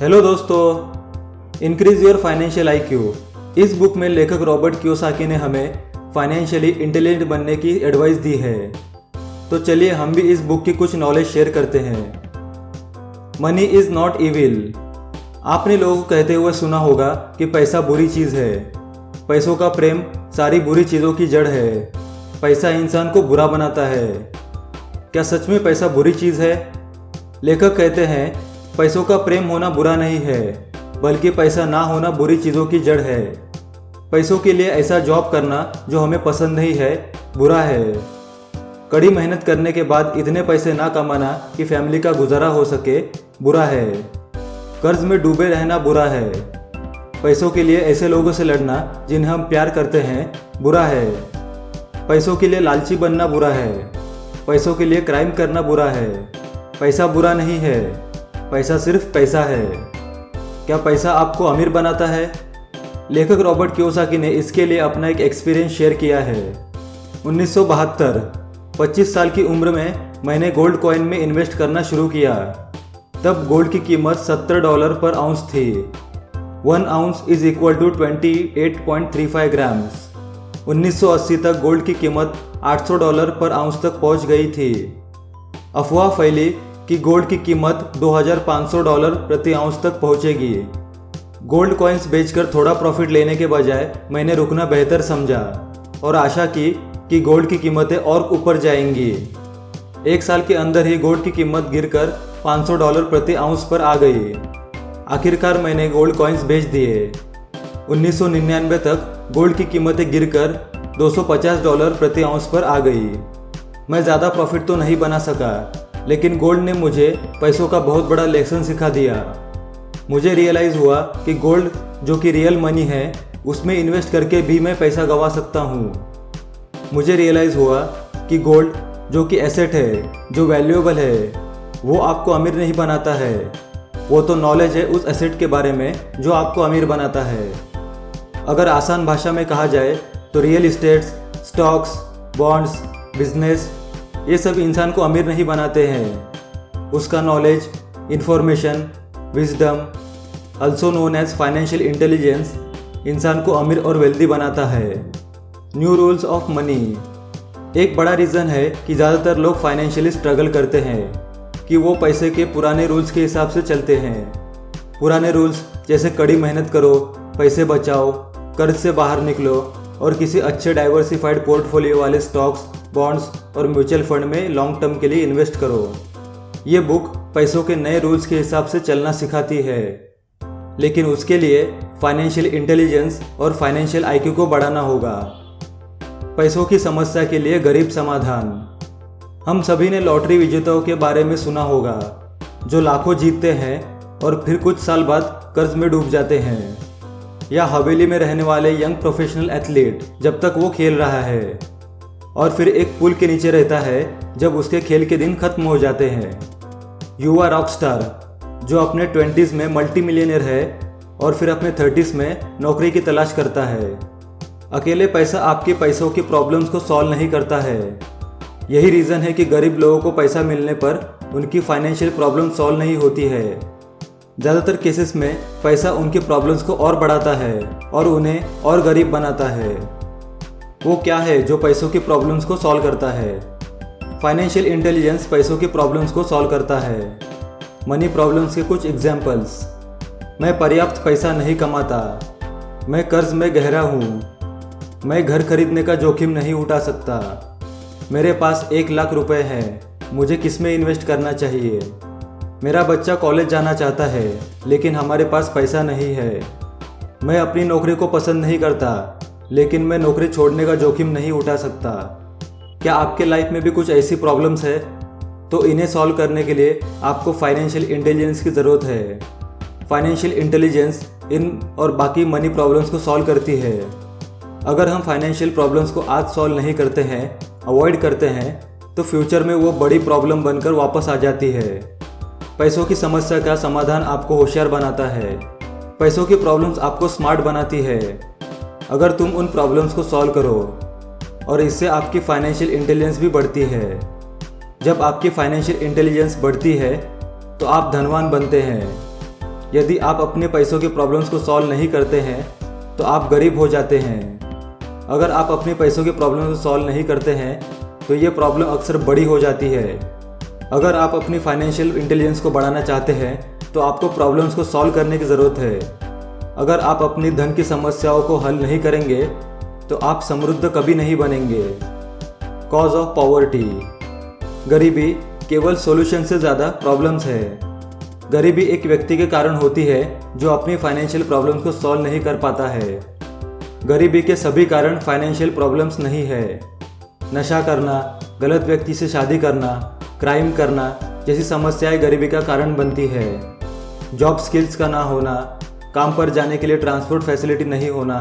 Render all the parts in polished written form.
Hello दोस्तों, increase your financial IQ. इस book में लेखक रॉबर्ट कियोसाकी ने हमें फाइनेंशियली इंटेलिजेंट बनने की एडवाइस दी है। तो चलिए हम भी इस बुक की कुछ नॉलेज शेयर करते हैं। Money is not evil. आपने लोगों को कहते हुए सुना होगा कि पैसा बुरी चीज़ है। पैसों का प्रेम सारी बुरी चीज़ों की जड़ है। पैसा इंसान को बुरा बनाता है। क्या सच में पैसा बुरी चीज़ है? लेखक कहते हैं पैसों का प्रेम होना बुरा नहीं है, बल्कि पैसा ना होना बुरी चीज़ों की जड़ है। पैसों के लिए ऐसा जॉब करना जो हमें पसंद नहीं है बुरा है। कड़ी मेहनत करने के बाद इतने पैसे ना कमाना कि फैमिली का गुजारा हो सके बुरा है। कर्ज में डूबे रहना बुरा है। पैसों के लिए ऐसे लोगों से लड़ना जिन्हें हम प्यार करते हैं बुरा है। पैसों के लिए लालची बनना बुरा है। पैसों के लिए क्राइम करना बुरा है। पैसा बुरा नहीं है, पैसा सिर्फ पैसा है। क्या पैसा आपको अमीर बनाता है? लेखक रॉबर्ट कियोसाकी ने इसके लिए अपना एक एक्सपीरियंस शेयर किया है। 1972, 25 साल की उम्र में मैंने गोल्ड कॉइन में इन्वेस्ट करना शुरू किया। तब गोल्ड की कीमत $70 पर आउंस थी। 1 ounce is equal to 28.35 grams. 1980 तक गोल्ड की कीमत $800 पर आउंस तक पहुंच गई थी। अफवाह फैली कि गोल्ड की कीमत $2500 प्रति आउंस तक पहुंचेगी। गोल्ड कॉइन्स बेचकर थोड़ा प्रॉफिट लेने के बजाय मैंने रुकना बेहतर समझा और आशा की कि गोल्ड की कीमतें और ऊपर जाएंगी। 1 साल के अंदर ही गोल्ड की कीमत गिरकर $500 प्रति आउंस पर आ गई। आखिरकार मैंने गोल्ड कॉइन्स बेच दिए। 1999 तक गोल्ड की कीमतें गिरकर $250 प्रति आउंस पर आ गई। मैं ज़्यादा प्रॉफिट तो नहीं बना सका, लेकिन गोल्ड ने मुझे पैसों का बहुत बड़ा लेसन सिखा दिया। मुझे रियलाइज़ हुआ कि गोल्ड जो कि रियल मनी है, उसमें इन्वेस्ट करके भी मैं पैसा गंवा सकता हूँ। मुझे रियलाइज़ हुआ कि गोल्ड जो कि एसेट है, जो वैल्यूएबल है, वो आपको अमीर नहीं बनाता है। वो तो नॉलेज है उस एसेट के बारे में जो आपको अमीर बनाता है। अगर आसान भाषा में कहा जाए तो real estates, stocks, bonds, business, ये सब इंसान को अमीर नहीं बनाते हैं। उसका knowledge, information, wisdom, also known as financial intelligence, इंसान को अमीर और वेल्दी बनाता है। New rules of money. एक बड़ा रीज़न है कि ज़्यादातर लोग फाइनेंशियली स्ट्रगल करते हैं कि वो पैसे के पुराने रूल्स के हिसाब से चलते हैं। पुराने रूल्स जैसे कड़ी मेहनत करो, पैसे बचाओ, कर्ज से बाहर निकलो और किसी अच्छे डाइवर्सिफाइड पोर्टफोलियो वाले स्टॉक्स, बॉन्ड्स और म्यूचुअल फंड में लॉन्ग टर्म के लिए इन्वेस्ट करो। ये बुक पैसों के नए रूल्स के हिसाब से चलना सिखाती है, लेकिन उसके लिए फाइनेंशियल इंटेलिजेंस और फाइनेंशियल आईक्यू को बढ़ाना होगा। पैसों की समस्या के लिए गरीब समाधान। हम सभी ने लॉटरी विजेताओं के बारे में सुना होगा, जो लाखों जीतते हैं और फिर कुछ साल बाद कर्ज में डूब जाते हैं। या हवेली में रहने वाले यंग प्रोफेशनल एथलीट जब तक वो खेल रहा है और फिर एक पुल के नीचे रहता है जब उसके खेल के दिन खत्म हो जाते हैं। युवा रॉकस्टार जो अपने 20s में मल्टी मिलियनर है और फिर अपने 30s में नौकरी की तलाश करता है। अकेले पैसा आपके पैसों की प्रॉब्लम्स को सॉल्व नहीं करता है। यही रीज़न है कि गरीब लोगों को पैसा मिलने पर उनकी फाइनेंशियल प्रॉब्लम सॉल्व नहीं होती है। ज़्यादातर केसेस में पैसा उनकी प्रॉब्लम्स को और बढ़ाता है और उन्हें और गरीब बनाता है। वो क्या है जो पैसों की प्रॉब्लम्स को सॉल्व करता है? फाइनेंशियल इंटेलिजेंस पैसों की प्रॉब्लम्स को सॉल्व करता है। मनी प्रॉब्लम्स के कुछ एग्जाम्पल्स। मैं पर्याप्त पैसा नहीं कमाता। मैं कर्ज में गहरा हूँ। मैं घर खरीदने का जोखिम नहीं उठा सकता। मेरे पास 1 लाख रुपए हैं। मुझे किस में इन्वेस्ट करना चाहिए? मेरा बच्चा कॉलेज जाना चाहता है, लेकिन हमारे पास पैसा नहीं है। मैं अपनी नौकरी को पसंद नहीं करता, लेकिन मैं नौकरी छोड़ने का जोखिम नहीं उठा सकता। क्या आपके लाइफ में भी कुछ ऐसी प्रॉब्लम्स है? तो इन्हें सॉल्व करने के लिए आपको फाइनेंशियल इंटेलिजेंस की ज़रूरत है। फाइनेंशियल इंटेलिजेंस इन और बाकी मनी प्रॉब्लम्स को सॉल्व करती है। अगर हम फाइनेंशियल प्रॉब्लम्स को आज सॉल्व नहीं करते हैं, अवॉइड करते हैं, तो फ्यूचर में वो बड़ी प्रॉब्लम बनकर वापस आ जाती है। पैसों की समस्या का समाधान आपको होशियार बनाता है। पैसों की प्रॉब्लम्स आपको स्मार्ट बनाती है। अगर तुम उन प्रॉब्लम्स को सॉल्व करो और इससे आपकी फाइनेंशियल इंटेलिजेंस भी बढ़ती है। जब आपकी फाइनेंशियल इंटेलिजेंस बढ़ती है तो आप धनवान बनते हैं। यदि आप अपने पैसों के प्रॉब्लम्स को सॉल्व नहीं करते हैं तो आप गरीब हो जाते हैं। अगर आप अपने पैसों के प्रॉब्लम को सॉल्व नहीं करते हैं तो ये प्रॉब्लम अक्सर बड़ी हो जाती है। अगर आप अपनी फाइनेंशियल इंटेलिजेंस को बढ़ाना चाहते हैं तो आपको प्रॉब्लम्स को सॉल्व करने की ज़रूरत है। अगर आप अपनी धन की समस्याओं को हल नहीं करेंगे तो आप समृद्ध कभी नहीं बनेंगे। Cause of poverty. गरीबी केवल सॉल्यूशन से ज़्यादा प्रॉब्लम्स है। गरीबी एक व्यक्ति के कारण होती है जो अपनी फाइनेंशियल प्रॉब्लम्स को सॉल्व नहीं कर पाता है। गरीबी के सभी कारण फाइनेंशियल प्रॉब्लम्स नहीं है। नशा करना, गलत व्यक्ति से शादी करना, क्राइम करना जैसी समस्याएं गरीबी का कारण बनती है। जॉब स्किल्स का ना होना, काम पर जाने के लिए ट्रांसपोर्ट फैसिलिटी नहीं होना,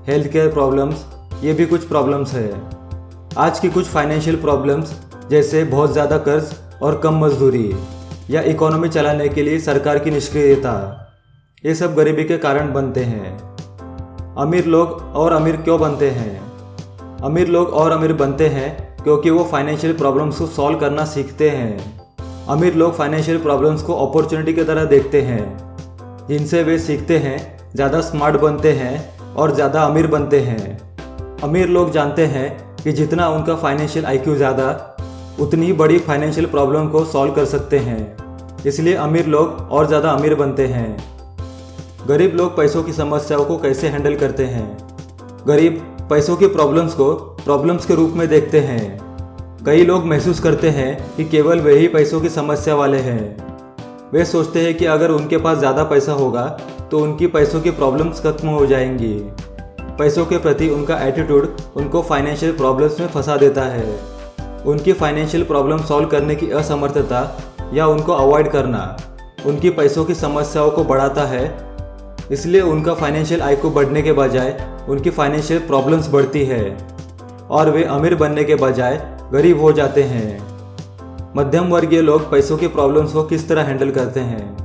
हेल्थ केयर प्रॉब्लम्स, ये भी कुछ प्रॉब्लम्स है। आज की कुछ फाइनेंशियल प्रॉब्लम्स जैसे बहुत ज़्यादा कर्ज और कम मजदूरी या इकोनॉमी चलाने के लिए सरकार की निष्क्रियता, ये सब गरीबी के कारण बनते हैं। अमीर लोग और अमीर क्यों बनते हैं? अमीर लोग और अमीर बनते हैं क्योंकि वो फाइनेंशियल प्रॉब्लम्स को सॉल्व करना सीखते हैं। अमीर लोग फाइनेंशियल प्रॉब्लम्स को अपॉर्चुनिटी की तरह देखते हैं, जिनसे वे सीखते हैं, ज़्यादा स्मार्ट बनते हैं और ज़्यादा अमीर बनते हैं। अमीर लोग जानते हैं कि जितना उनका फाइनेंशियल IQ ज़्यादा, उतनी ही बड़ी फाइनेंशियल प्रॉब्लम को सॉल्व कर सकते हैं। इसलिए अमीर लोग और ज़्यादा अमीर बनते हैं। गरीब लोग पैसों की समस्याओं को कैसे हैंडल करते हैं? गरीब पैसों की प्रॉब्लम्स को प्रॉब्लम्स के रूप में देखते हैं। कई लोग महसूस करते हैं कि केवल वे ही पैसों की समस्या वाले हैं। वे सोचते हैं कि अगर उनके पास ज़्यादा पैसा होगा तो उनकी पैसों की प्रॉब्लम्स खत्म हो जाएंगी। पैसों के प्रति उनका एटीट्यूड उनको फाइनेंशियल प्रॉब्लम्स में फंसा देता है। उनकी फाइनेंशियल प्रॉब्लम सॉल्व करने की असमर्थता या उनको अवॉइड करना उनकी पैसों की समस्याओं को बढ़ाता है। इसलिए उनका फाइनेंशियल IQ बढ़ने के बजाय उनकी फाइनेंशियल प्रॉब्लम्स बढ़ती है और वे अमीर बनने के बजाय गरीब हो जाते हैं। मध्यम वर्गीय लोग पैसों की प्रॉब्लम्स को किस तरह हैंडल करते हैं?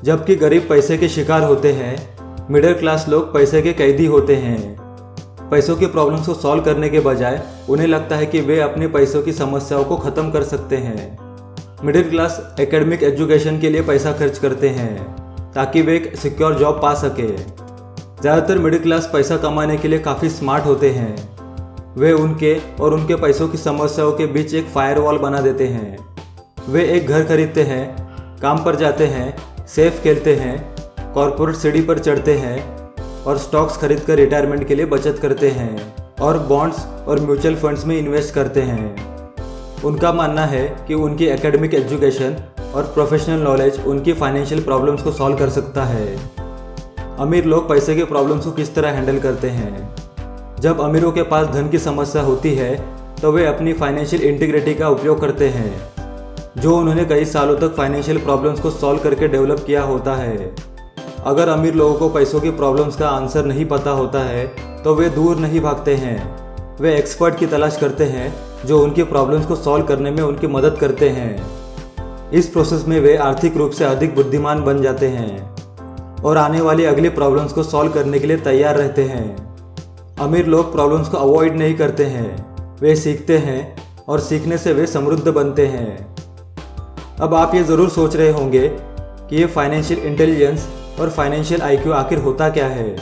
जबकि गरीब पैसे के शिकार होते हैं, मिडिल क्लास लोग पैसे के कैदी होते हैं। पैसों की प्रॉब्लम्स को सॉल्व करने के बजाय उन्हें लगता है कि वे अपने पैसों की समस्याओं को ख़त्म कर सकते हैं। मिडिल क्लास एकेडमिक एजुकेशन के लिए पैसा खर्च करते हैं ताकि वे एक सिक्योर जॉब पा सके। ज़्यादातर मिडिल क्लास पैसा कमाने के लिए काफ़ी स्मार्ट होते हैं। वे उनके और उनके पैसों की समस्याओं के बीच एक फायरवॉल बना देते हैं। वे एक घर खरीदते हैं, काम पर जाते हैं, सेफ खेलते हैं, कॉरपोरेट सीढ़ी पर चढ़ते हैं और स्टॉक्स खरीद कर रिटायरमेंट के लिए बचत करते हैं और बॉन्ड्स और म्यूचुअल फंड्स में इन्वेस्ट करते हैं। उनका मानना है कि उनकी एकेडमिक एजुकेशन और प्रोफेशनल नॉलेज उनकी फाइनेंशियल प्रॉब्लम्स को सॉल्व कर सकता है। अमीर लोग पैसे के प्रॉब्लम्स को किस तरह हैंडल करते हैं? जब अमीरों के पास धन की समस्या होती है तो वे अपनी फाइनेंशियल इंटीग्रिटी का उपयोग करते हैं, जो उन्होंने कई सालों तक फाइनेंशियल प्रॉब्लम्स को सॉल्व करके डेवलप किया होता है। अगर अमीर लोगों को पैसों की प्रॉब्लम्स का आंसर नहीं पता होता है तो वे दूर नहीं भागते हैं। वे एक्सपर्ट की तलाश करते हैं जो उनकी प्रॉब्लम्स को सॉल्व करने में उनकी मदद करते हैं। इस प्रोसेस में वे आर्थिक रूप से अधिक बुद्धिमान बन जाते हैं और आने वाली अगली प्रॉब्लम्स को सॉल्व करने के लिए तैयार रहते हैं। अमीर लोग प्रॉब्लम्स को अवॉइड नहीं करते हैं, वे सीखते हैं और सीखने से वे समृद्ध बनते हैं। अब आप ये ज़रूर सोच रहे होंगे कि ये फाइनेंशियल इंटेलिजेंस और फाइनेंशियल IQ आखिर होता क्या है।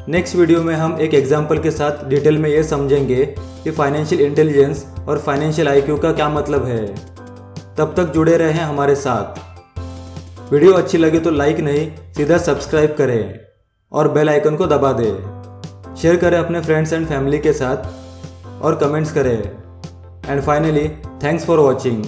नेक्स्ट वीडियो में हम एक एग्जाम्पल के साथ डिटेल में ये समझेंगे कि फाइनेंशियल इंटेलिजेंस और फाइनेंशियल IQ का क्या मतलब है। तब तक जुड़े रहें हमारे साथ। वीडियो अच्छी लगे तो लाइक नहीं, सीधा सब्सक्राइब करें और बेल आइकन को दबा दें। शेयर करें अपने फ्रेंड्स एंड फैमिली के साथ और कमेंट्स करें। And finally, thanks for watching.